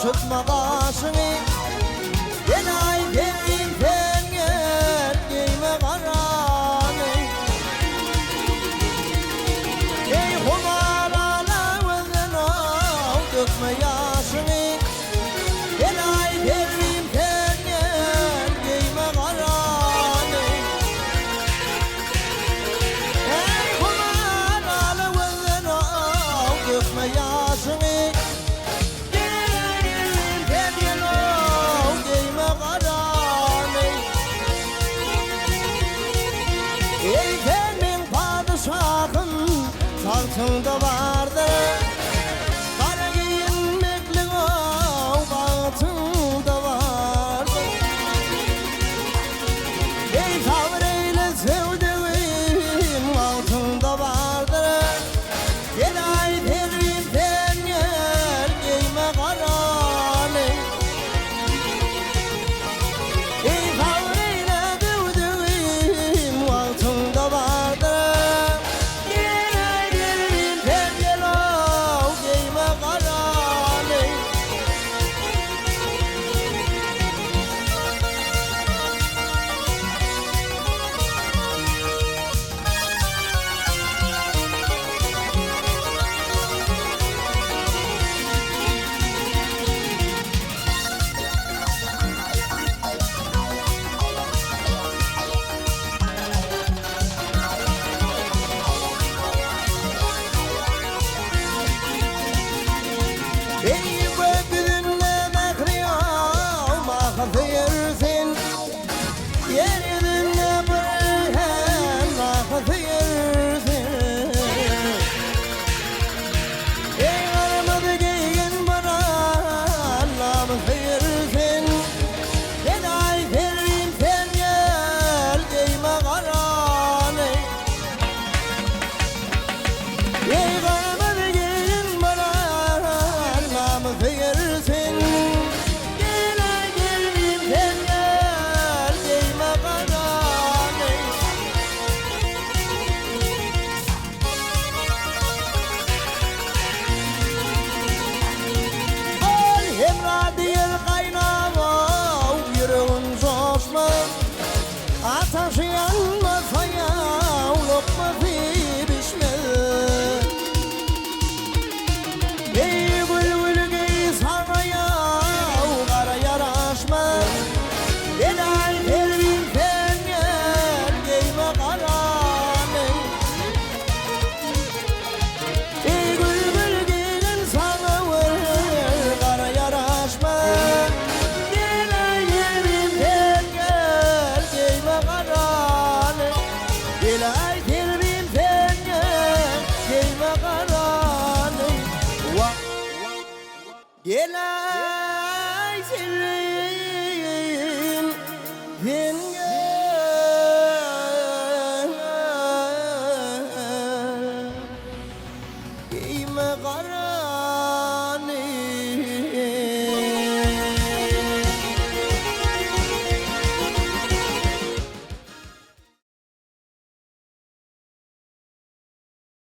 tutma kaşını. Yenay derin fenger giyme karanı. Ey kumarala vızına dökme yaşını. Yenay derin fenger giyme karanı. Ey kumarala vızına dökme yaşını. Tahtında vardır kara giyinmekli o bahtında vardır. Ey tavır eyle sevdiğim altında vardır. Yenay derin fenger giyme karanı. Ey tavır eyle sevdiğim altında vardır. Ey gökyüzünde bekliyor mahfiyersin. Yeryüzünde bırhen mahfiyersin. Ey kırmızı giyin bana mahfiyersin. Yenay derin fenger giyme karanı. Ey kırmızı giyin bana verirsin. Yenay derin fenger giyme karanı. Oy hemradiyer kaynama yüreğin coşma. Ateşi yanmasa ya lokması pişmez. Ey bülbül giy sana ya kara yaraşma. Yenay derin fenger giyme karanı. Ey bülbül giyin sana kara yaraşma. Yenay derin fenger giyme karanı. Yenay derin fenger giyme karanı. Yenay derin fenger